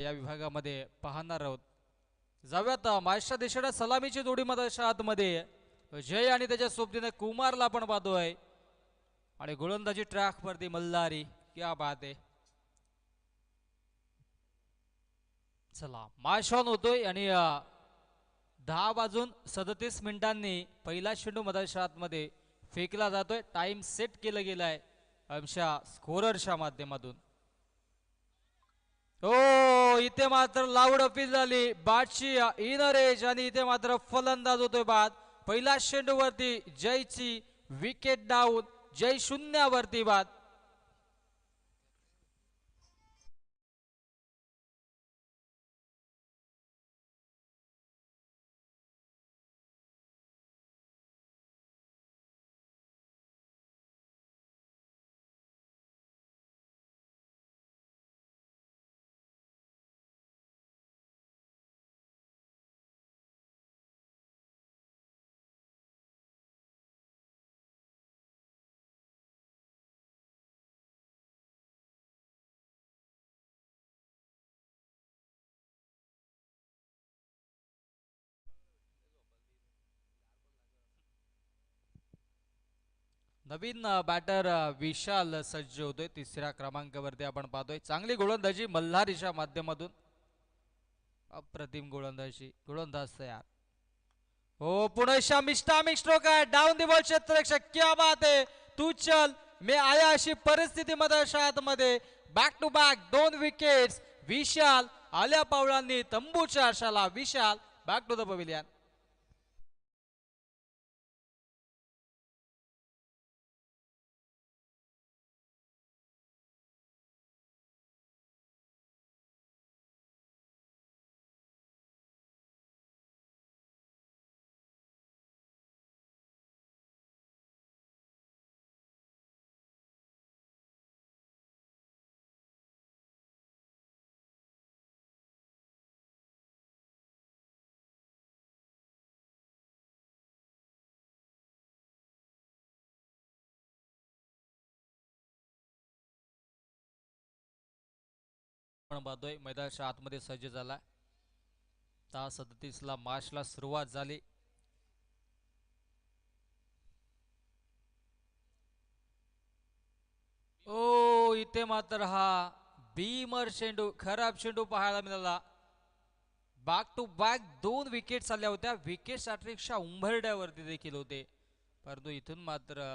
या विभागामध्ये पाहणार आहोत. जाऊयात महाराष्ट्र देशाला सलामीची जोडी मध्ये आतमध्ये जय आणि त्याच्या सोबतीने कुमारला पण पाहतोय आणि गोलंदाजी ट्रॅक वरती मल्हारी. क्या बात आहे. चला मॅच ऑन होतोय आणि 10 वाजून 37 मिनिटांनी पहिला चेंडू मध्ये फेकला जातोय. टाइम सेट केला गेलाय आमच्या स्कोररच्या माध्यमातून. हो इथे मात्र लाऊड अपील झाली बादची इनर एज आणि इथे मात्र फलंदाज होतोय बाद. पहिला चेंडूवरती जयची विकेट डाऊन. जय शून्यावरती बाद. नवीन बॅटर विशाल सज्ज होतोय. तिसऱ्या क्रमांकावरती आपण पाहतोय. चांगली गोलंदाजी मल्हारीच्या माध्यमातून. अप्रतिम गोलंदाजी. गोलंदाज तयार. हो पुणे मिस्टामिक स्ट्रोक आहे. डाऊन दी बॉल क्षेत्ररक्षक. क्या बात आहे. तू चल मी आया अशी परिस्थिती मध्ये बॅक टू बॅक 2 विकेट्स. विशाल आल्या पावलांनी तंबूच्या आशाला. विशाल बॅक टू द पवेलियन. आपण पाहतोय मैदानाच्या आतमध्ये सज्ज झाला. 37 ला मॅचला सुरुवात झाली. ओ इथे मात्र हा बीमर चेंडू खराब चेंडू पाहायला मिळाला. बॅक टू बॅक 2 विकेट्स आल्या होत्या. विकेट साठी उंबरड्यावरती देखील होते परंतु इथून मात्र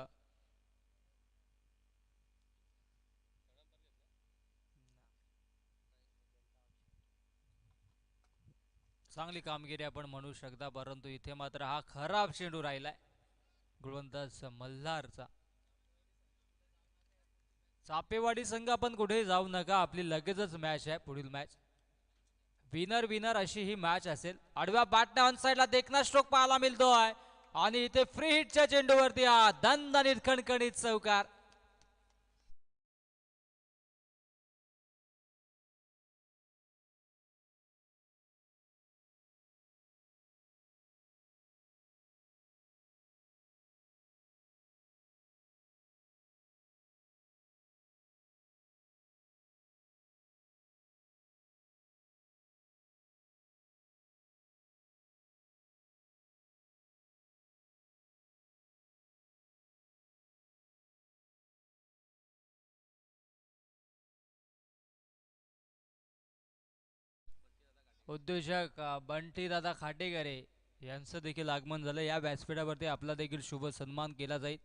चांगली कामगिरी आपण म्हणू शकता परंतु इथे मात्र हा खराब चेंडू राहिलाय गोलंदाज मल्हारचा. चापेवाडी संघ आपण कुठे जाऊ नका. आपली लगेचच मॅच आहे. पुढील मॅच विनर विनर अशी ही मॅच असेल. आडव्या बॅटने ऑन साइडला देखना स्ट्रोक पाहायला मिळतोय आणि इथे फ्री हिटच्या चेंडूवरती हा दणदणीत खणखणीत चौकार. उद्योजक बंटी दादा खाटेकरे यांचं देखील आगमन झालं. या व्यासपीठावरती आपला देखील शुभ सन्मान केला जाईल.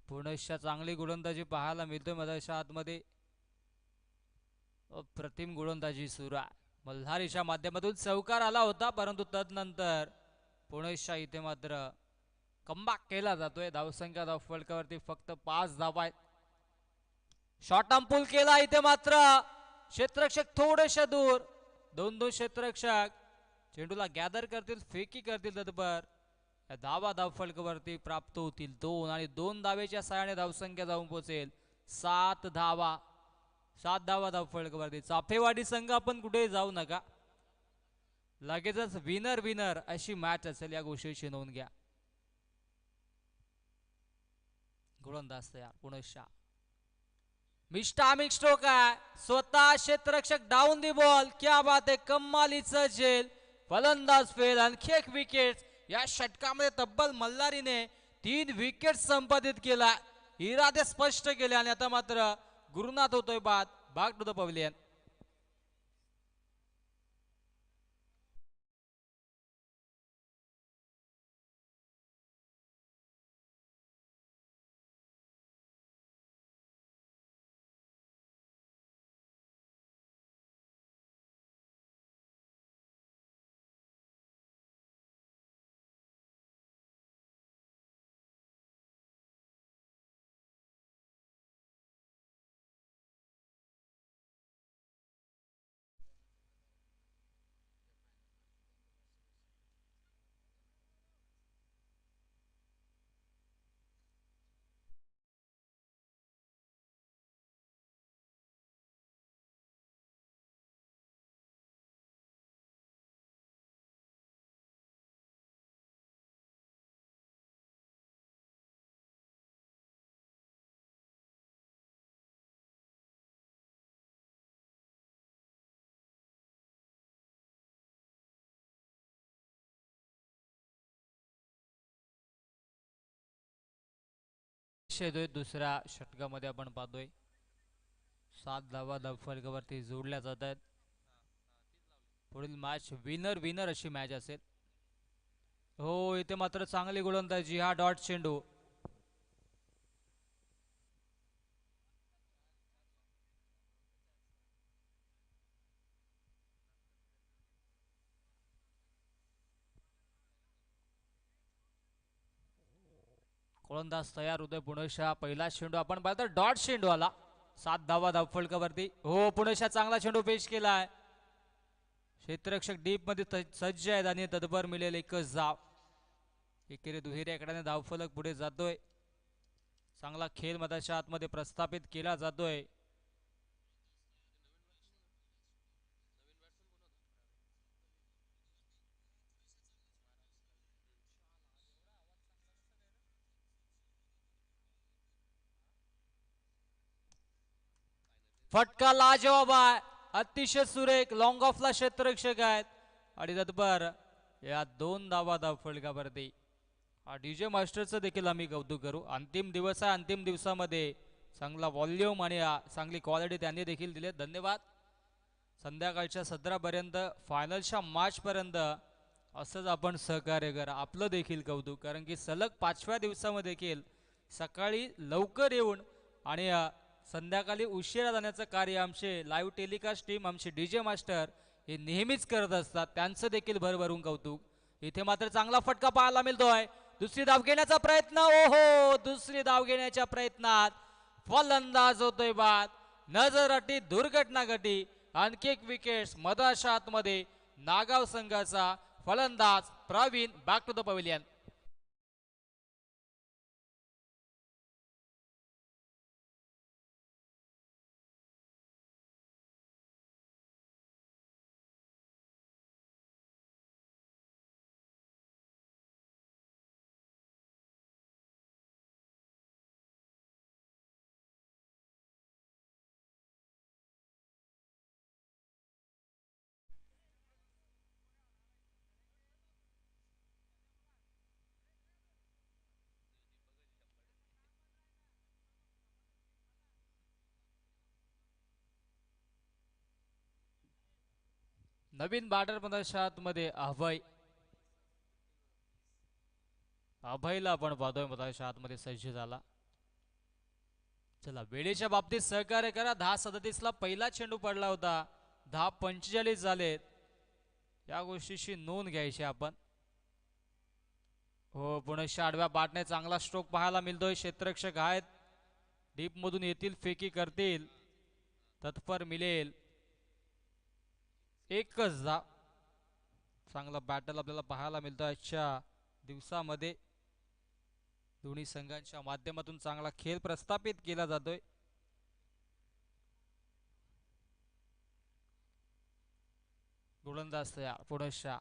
पुणेच्या चांगली गोलंदाजी पाहायला मिळतोय मधाच्या आतमध्ये. अप्रतिम गोलंदाजी सुरू आहे. मल्हारीच्या माध्यमातून चौकार आला होता परंतु तदनंतर पुणेच्या इथे मात्र कमबॅक केला जातोय. धावसंख्या फलकावरती फक्त 5 धावा आहेत. शॉर्ट आर्म पुल केला इथे मात्र क्षेत्ररक्षक थोडेसे दूर. 2 क्षेत्ररक्षक चेंडूला गॅदर करतील फेकी करतील तत्पर धावा फलकावरती प्राप्त होतील 2 आणि 2 धावेच्या सहाय्याने धावसंख्या जाऊन पोहोचेल 7 धावा. 7 धावा फलकावरती. चाफेवाडी संघ आपण कुठे जाऊ नका. लगेचच विनर विनर अशी मॅच असेल या गोष्टीची नोंद घ्या. गोलंदाज तयार पुणेच्या. मिस्टामिक स्ट्रोक आहे, स्वतः क्षेत्ररक्षक डाऊन दी बॉल. क्या बात आहे, कम्मालीचं झेल. फलंदाज फेल, आणखी एक विकेट. या षटकामध्ये तब्बल मल्हारीने 3 विकेट संपादित केला. इरादे स्पष्ट केले आणि आता मात्र गुरुनाथ होतोय बाद. Back to the pavilion. दुसऱ्या षटकामध्ये आपण पाहतोय 7 धावा धावफलकावरती जोडल्या जात आहेत. पुढील मॅच विनर विनर अशी मॅच असेल. हो, इथे मात्र चांगली गोलंदाजी. हा डॉट चेंडू. गोलंदाज तयार होतोय पुणेशा. पहिला चेंडू आपण पाहतो, डॉट चेंडू आला. 7 धावा धावफलकावरती. हो, पुणेशा चांगला चेंडू पेश केलाय. क्षेत्ररक्षक डीप मध्ये सज्ज आहेत आणि तदभर मिळेल एकच धाव. एकेरी दुहेरी आकड्याने धावफलक पुढे जातोय. चांगला खेळ मधाच्या आतमध्ये प्रस्थापित केला जातोय. फटका लाजवाब आहे. अतिशय सुरेख लॉंग ऑफला क्षेत्ररक्षक आहेत आणि तत्पर या 2 धावा धावफलकावरती. डीजे मास्टरचं देखील आम्ही कौतुक करू. अंतिम दिवस आहे, अंतिम दिवसामध्ये चांगला व्हॉल्यूम आणि चांगली क्वालिटी त्यांनी देखील दिली. धन्यवाद. संध्याकाळच्या 17पर्यंत फायनलच्या मॅचपर्यंत असंच आपण सहकार्य करा. आपलं देखील कौतुक, कारण की सलग 5व्या दिवसामध्ये देखील सकाळी लवकर येऊन आणि संध्याकाळी उशिरा जाण्याचं कार्य आमचे लाईव्ह टेलिकास्ट टीम, आमचे डीजे मास्टर हे नेहमीच करत असतात. त्यांचं देखील भरभरून कौतुक. इथे मात्र चांगला फटका पाहायला मिळतोय. दुसरी धाव घेण्याचा प्रयत्न. ओहो, दुसरी धाव घेण्याच्या प्रयत्नात फलंदाज होतोय बाद. नजर अटी, दुर्घटना घटी. आणखी एक विकेट मधाच्या आतमध्ये. नागाव संघाचा फलंदाज Praveen. Back to the pavilion. नवीन बॅटर मधाच्या आतमध्ये अभय. अभयला आपण पाहतोय मधाच्या आतमध्ये सज्ज झाला. चला, वेळेच्या बाबतीत सहकार्य करा. 10:37 ला पहिला चेंडू पडला होता. 10:45 झालेत. या गोष्टीची नोंद घ्यायची आपण. हो, पुणेच्या आडव्या बाटने चांगला स्ट्रोक पाहायला मिळतोय. क्षेत्ररक्षक आहेत, डीप मधून येतील, फेकी करतील, तत्पर मिळेल एकच धाव. चांगला बॅटल आपल्याला पाहायला मिळतो आजच्या दिवसामध्ये. दोन्ही संघांच्या माध्यमातून चांगला खेळ प्रस्थापित केला जातोय. गोलंदाज तयार पुणेशा.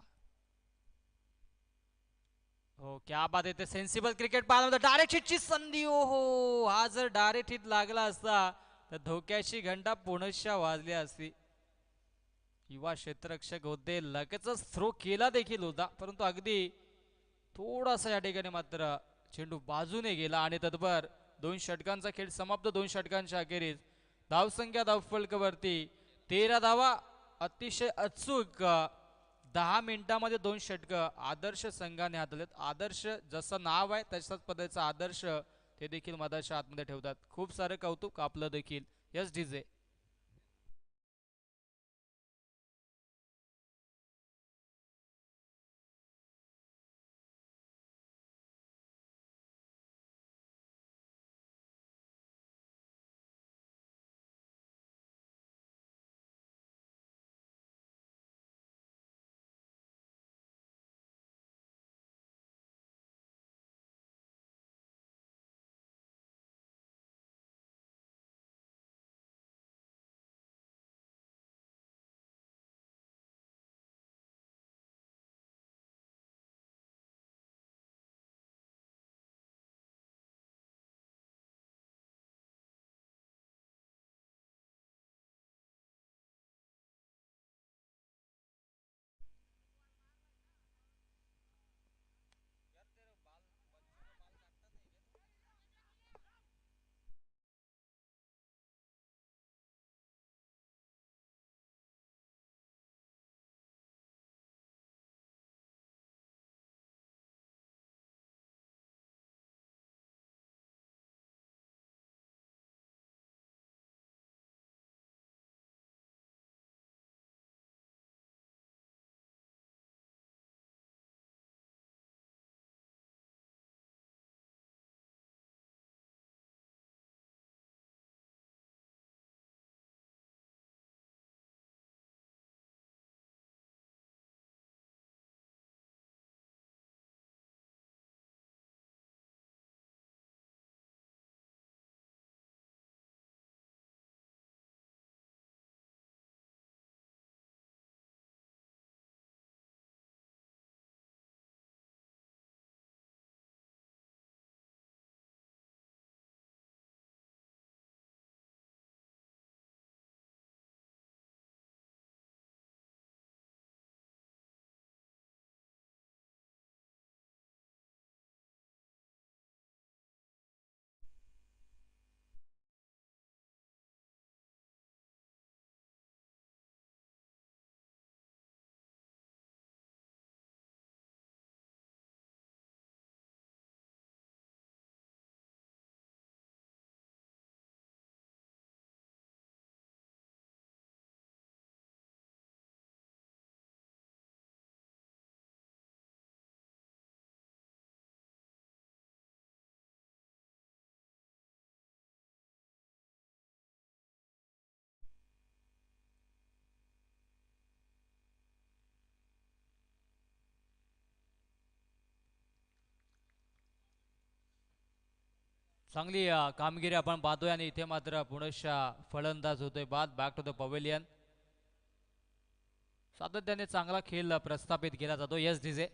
हो, क्या बात येते. सेन्सिबल क्रिकेट पाहायला मिळतं. डायरेक्ट हिटची संधी. हो, हा जर डायरेक्ट हिट लागला असता तर धोक्याची घंटा पुनश्च वाजली असती. युवा क्षेत्ररक्षक होते, लगेचच थ्रो केला देखील होता, परंतु अगदी थोडासा या ठिकाणी मात्र चेंडू बाजूने गेला आणि तत्पर 2 षटकांचा खेळ समाप्त. 2 षटकांच्या अखेरीस धावसंख्या धावफलकावरती 13 धावा. अतिशय अचूक 10 मिनिटांमध्ये 2 षटक आदर्श संघाने हाताळलेत. आदर्श जसं नाव आहे तशाच पद्धतीचा आदर्श ते देखील मधाच्या आतमध्ये ठेवतात. खूप सारं कौतुक आपलं देखील. Yes DJ. चांगली कामगिरी आपण पाहतोय आणि इथे मात्र पुनश्च फलंदाज होतोय बाद. Back to the pavilion. सातत्याने चांगला खेळ प्रस्थापित केला जातो. Yes DJ.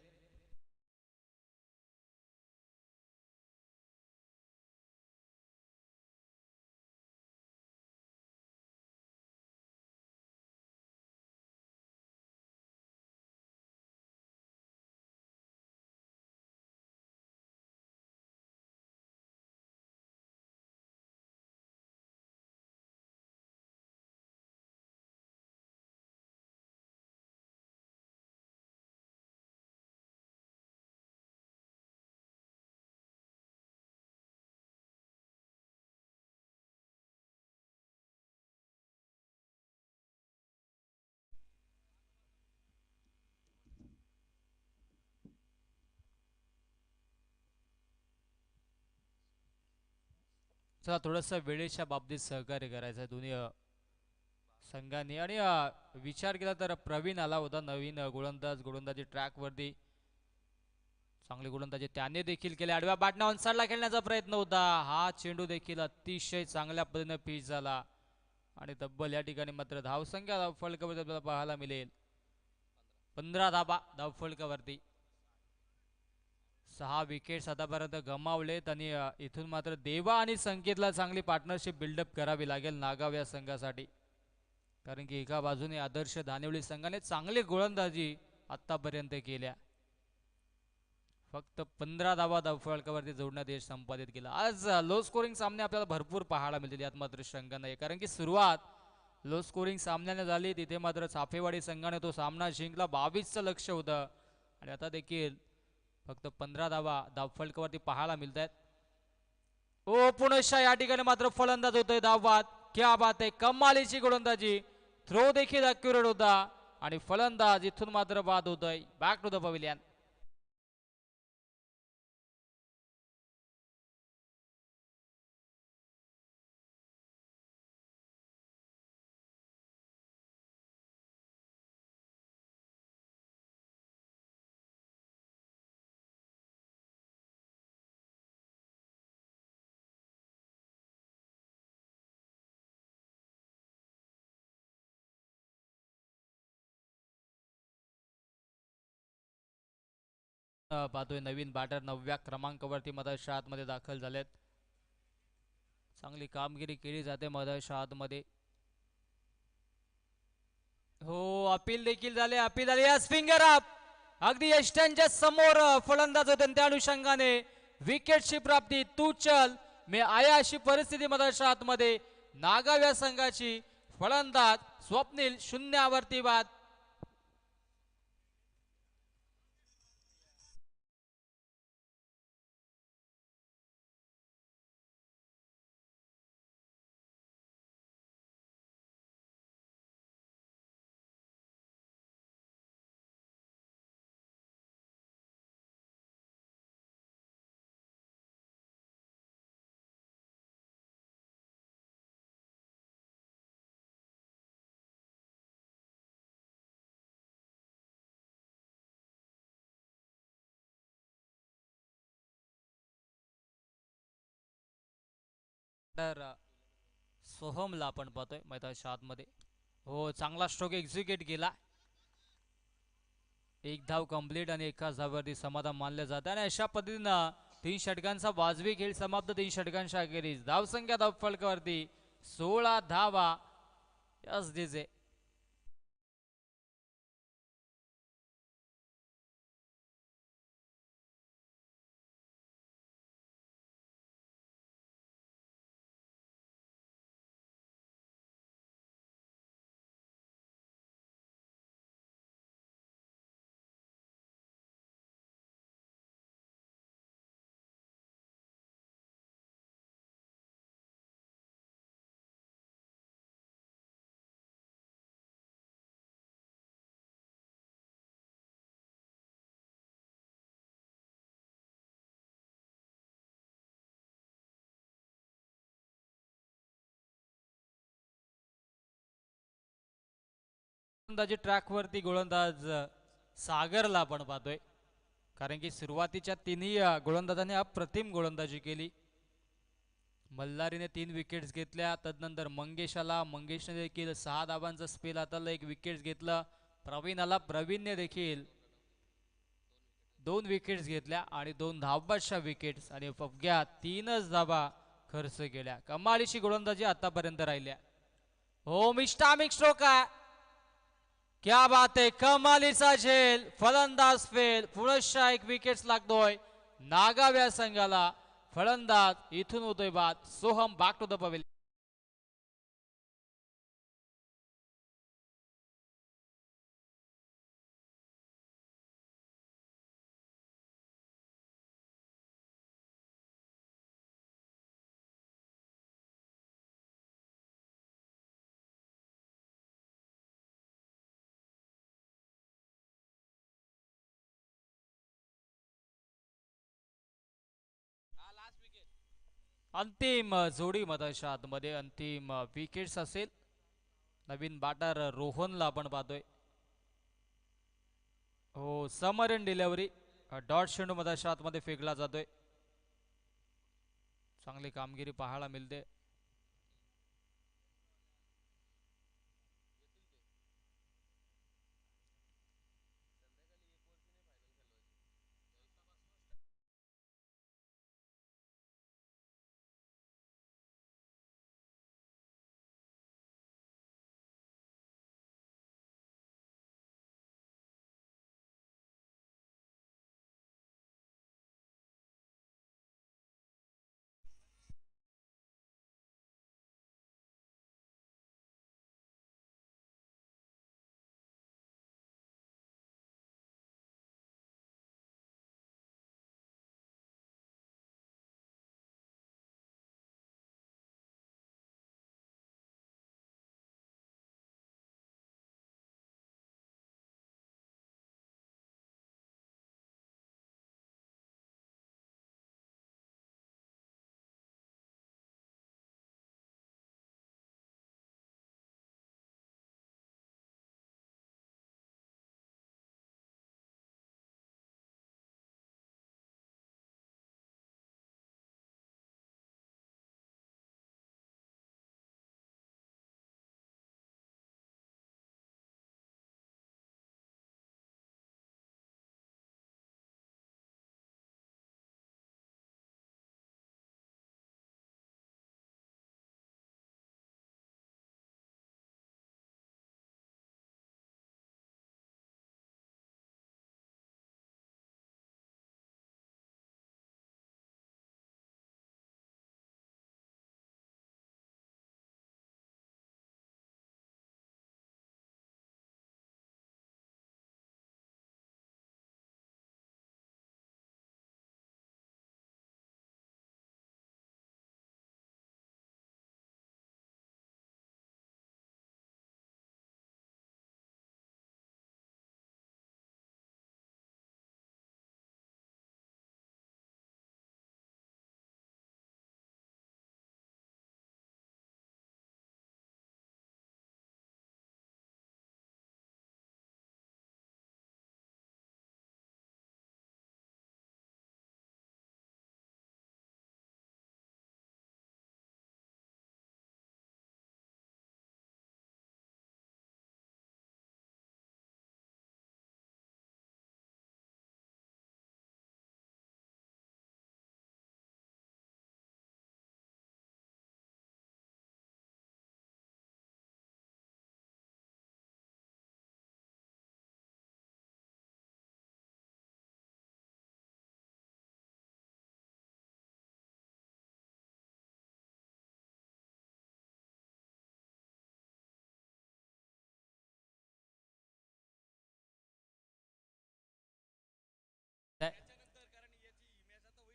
चला थोडंसं वेळेच्या बाबतीत सहकार्य करायचं आहे दोन्ही संघांनी. आणि विचार केला तर प्रवीण आला होता नवीन गोलंदाजी ट्रॅकवरती. चांगली गोलंदाजी त्याने देखील केले. आडव्या बॅटने ऑनसाइडला खेळण्याचा प्रयत्न होता. हा चेंडू देखील अतिशय चांगल्या पद्धतीने पिच झाला आणि तब्बल या ठिकाणी मात्र धावसंख्या धावफलकावरती आपल्याला पाहायला मिळेल 15 धाबा धावफलकावरती. 6 विकेट्स आतापर्यंत गमावलेत आणि इथून मात्र देवा आणि संकेतला चांगली पार्टनरशिप बिल्डअप करावी लागेल नागाव या संघासाठी. कारण की एका बाजूने आदर्श धानिवली संघाने चांगली गोलंदाजी आतापर्यंत केल्या. फक्त 15 धावा फलकावरती जोडण्यात यश संपादित केलं. आज लो स्कोरिंग सामने आपल्याला भरपूर पाहायला मिळतील, यात मात्र शंका नाही. कारण की सुरुवात लो स्कोरिंग सामन्याने झाली, तिथे मात्र चाफेवाडी संघाने तो सामना जिंकला. 22चं लक्ष होतं आणि आता देखील फक्त 15 धावा फलकावरती पाहायला मिळत आहेत. ओ पुनश्च या ठिकाणी मात्र फलंदाज होतोय धावबाद. क्या बात आहे, कमालीची गोलंदाजी. थ्रो देखील अक्युरेट होता आणि फलंदाज इथून मात्र बाद होतोय. Back to the pavilion. पाहतोय नवीन बॅटर 9व्या क्रमांकावरती मदरशा आतमध्ये दाखल झालेत. चांगली कामगिरी केली जाते मदरशा आतमध्ये. हो, अपील देखील झाले, अपील झाले. Yes, finger up. अगदी यष्ट्यांच्या समोर फलंदाज होते, त्या अनुषंगाने विकेटची प्राप्ती. तू चल मे आया अशी परिस्थिती मदरशा आतमध्ये. नागाव या संघाची फलंदाज स्वप्नील शून्यावरती बाद. तर सोहमला आपण पाहतोय मैदानाच्या आतमध्ये. हो, चांगला स्ट्रोक एक्झिक्यूट केला. एक धाव कंप्लीट आणि एकाच धाववरती समाधान मानलं जातं आणि अशा पद्धतीनं 3 षटकांचा वाजवी खेळ समाप्त. 3 षटकांच्या अखेरीस धावसंख्या धाव फलकावरती 16 धावा. Yes DJ. गोलंदाजी ट्रॅकवरती गोलंदाज सागरला आपण पाहतोय. कारण की सुरुवातीच्या तिन्ही गोलंदाजांनी अप्रतिम गोलंदाजी केली. मल्हारीने 3 विकेट्स घेतल्या. तदनंतर मंगेशने देखील 6 धावांचा स्पेल हाताळला, 1 विकेट घेतलं. प्रवीणने देखील 2 विकेट्स घेतल्या आणि 2 धावबादशा विकेट्स आणि फक्त 3च धावा खर्च केल्या. कमालीची गोलंदाजी आतापर्यंत राहिल्या. हो, मिस्टामिक स्ट्रोक आहे. क्या बात आहे, कमालीचा झेल. फलंदाज फेल. पुनश्च 1 विकेट्स लागतोय नागाव या संघाला. फलंदाज इथून होतोय बाद. Soham back to the pavilion. अंतिम जोडी मदरशा आतमध्ये अंतिम विकेट्स असेल. नवीन बॅटर रोहनला आपण पाहतोय. हो, समरन डिलिव्हरी डॉट शेंडू मदरशा आतमध्ये फेकला जातोय. चांगली कामगिरी पाहायला मिळते.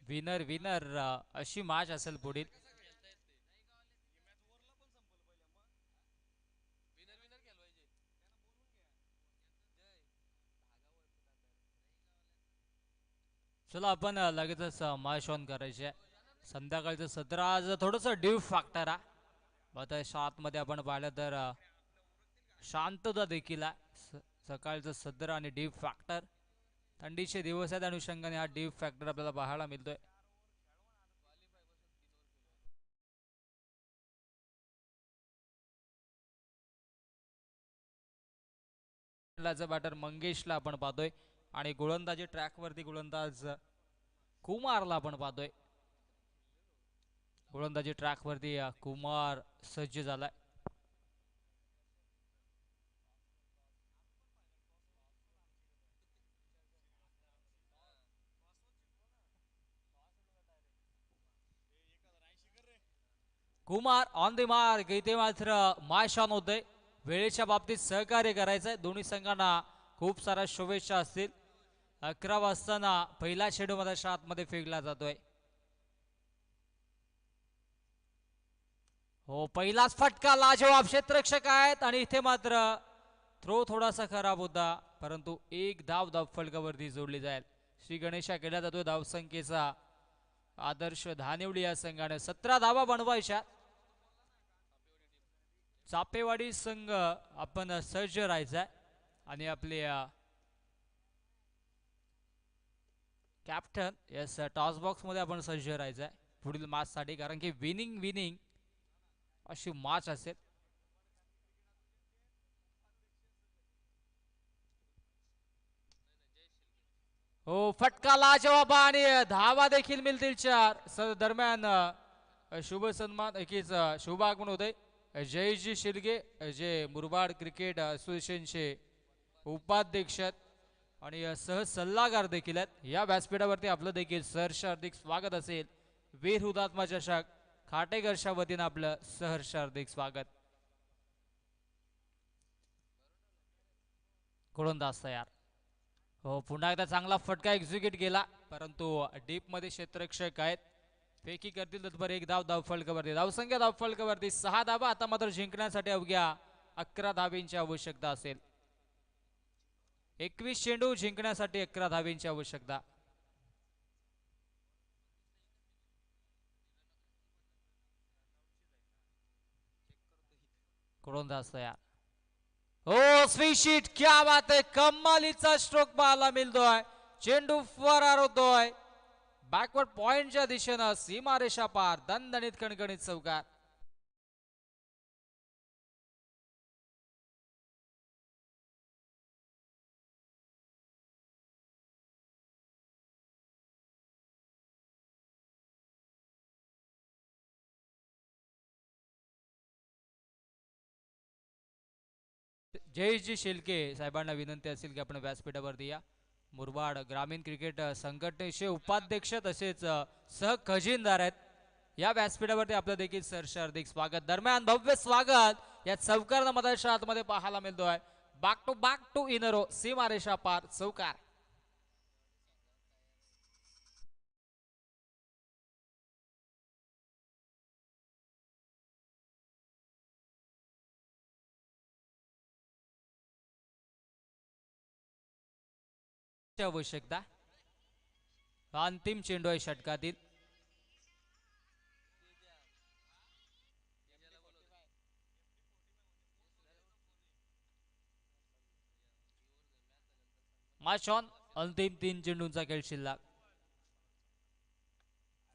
विनर विनर अशी मॅच असेल पुढील. चला आपण लगेचच मॅच ऑन करायचे. संध्याकाळचं सत्र आज थोडंसं ड्यू फॅक्टर आहे. आता आतमध्ये आपण पाहिलं तर शांतता देखील आहे. सकाळचं सत्र आणि डीप फॅक्टर थंडीचे दिवस आहेत अनुषंगाने हा डीप फॅक्टर आपल्याला पाहायला मिळतोय. बॅटर मंगेशला आपण पाहतोय आणि गोलंदाजी ट्रॅकवरती गोलंदाज कुमारला आपण पाहतोय. गोलंदाजी ट्रॅकवरती कुमार सज्ज झालाय. Kumar on the mark. इथे मात्र मायशान होते. वेळेच्या बाबतीत सहकार्य करायचंय. दोन्ही संघांना खूप साऱ्या शुभेच्छा असतील. 11 वाजताना पहिला चेंडू मध्ये आतमध्ये फेकला जातोय. हो पहिलाच फटका लाजवाब. क्षेत्ररक्षक आहेत आणि इथे मात्र थ्रो थोडासा खराब होता परंतु एक धाव फलकावरती जोडली जाईल. श्री गणेशा केला जातोय धावसंख्येचा आदर्श धानिवली या संघाने 17 धावा बनवायच्या. चापेवाडी संघ आपण सज्ज राहायचा आणि आपले कॅप्टन यस टॉस बॉक्स मध्ये आपण सज्ज राहायचंय पुढील मॅच साठी कारण की विनिंग विनिंग अशी मॅच असेल. हो फटका लाजवाब आणि धावा देखील मिळतील 4 दरम्यान शुभ सन्मान एकीच शुभ आगमन होते. जयजी शिर्गे जे मुरबाड क्रिकेट असोसिएशनचे उपाध्यक्ष आणि सह सल्लागार देखील आहेत. या व्यासपीठावरती आपलं देखील सहर्ष हार्दिक स्वागत असेल. वीर हुतात्मा चषक खाटेकरच्या वतीनं आपलं सहर्ष हार्दिक स्वागत. गोलंदाज तयार. हो पुन्हा एकदा चांगला फटका एक्झिक्यूट केला परंतु डीप मध्ये क्षेत्ररक्षक आहेत. फेकी करतील तत्पर एक धाव फलकावरती. धावसंख्या फलकावरती 6 धावा. आता मात्र जिंकण्यासाठी अवघ्या 11 धावींची आवश्यकता असेल. 21 चेंडू जिंकण्यासाठी 11 धावींची आवश्यकता. गोलंदाज तयार. हो स्वीशीट क्या बात आहे. कमालीचा स्ट्रोक पाहायला मिळतोय. चेंडू फरार होतोय बॅकवर्ड पॉइंटच्या दिशेनं. सीमारेषा पार दणदणीत कणकणीत चौकार. जयजी शेलके साहेबांना विनंती असेल की आपण व्यासपीठावरती या. मुरबाड ग्रामीण क्रिकेट संघटनेचे उपाध्यक्ष तसेच सह खजिनदार आहेत. या व्यासपीठावरती आपलं देखील सहर्ष हार्दिक स्वागत. दरम्यान भव्य स्वागत या चौकार मधाच्या आतमध्ये पाहायला मिळतोय. बॅक टू इनरो सीमारेषा पार चौकार. आवश्यकता. अंतिम चेंडू आहे षटकातील. Match on. अंतिम 3 चेंडूंचा खेळ शिल्लक.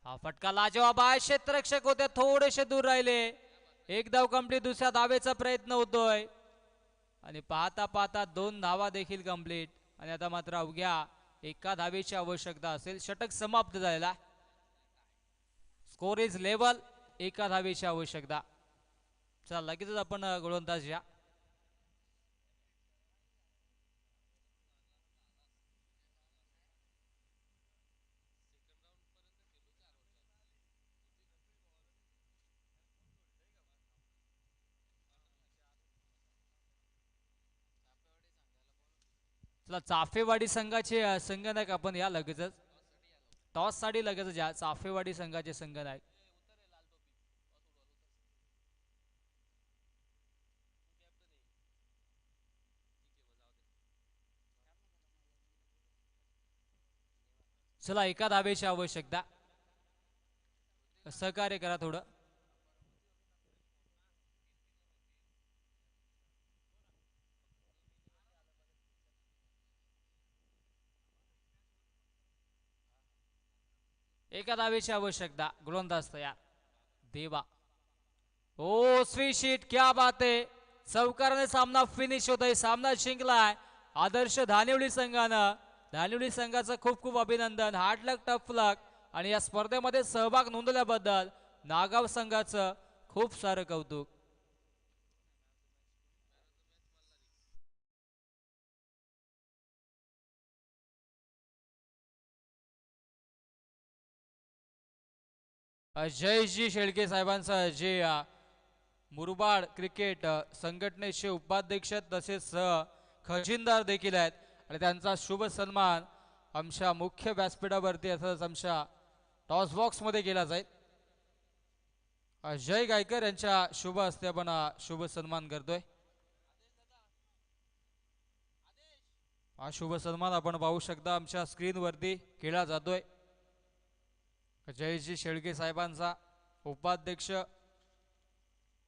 हा फटका लाजवाब आहे. क्षेत्ररक्षक होते थोडेसे दूर राहिले. एक धाव कंप्लीट. दुसऱ्या धावेचा प्रयत्न होतोय आणि पाहता पाहता 2 धावा देखील कंप्लीट आणि आता मात्र अवघ्या 1 धावेची आवश्यकता असेल. षटक समाप्त झालेला. Score is level. 1 धावेची आवश्यकता. चला लगेचच आपण गोलंदाज या. चला चाफेवाडी संघाचे संगणक आपण या लगेचच. टॉस साठी लगेच ज्या चाफेवाडी संघाचे संघनायक चला एका धावेची आवश्यकता सहकार्य करा थोडं एका धावेची आवश्यकता गोलंदाज तयार देवा ओ स्वी शीट क्या बात आहे चौकाराने सामना फिनिश होतोय सामना जिंकलाय आदर्श धानिवली संघानं धानिवली संघाचं खूप खूप अभिनंदन हार्ड लक टफ लक आणि या स्पर्धेमध्ये सहभाग नोंदवल्याबद्दल नागाव संघाचं खूप सारं कौतुक अजयजी शेळके साहेबांचा जे मुरबाड क्रिकेट संघटनेचे उपाध्यक्ष तसेच सह खजिनदार देखील आहेत आणि त्यांचा शुभ सन्मान आमच्या मुख्य व्यासपीठावरती असंच आमच्या टॉस बॉक्स मध्ये केला जाईल अजय गायकर यांच्या शुभ हस्ते आपण शुभ सन्मान करतोय हा शुभ सन्मान आपण पाहू शकता आमच्या स्क्रीनवरती केला जातोय जयजी शेळके साहेबांचा उपाध्यक्ष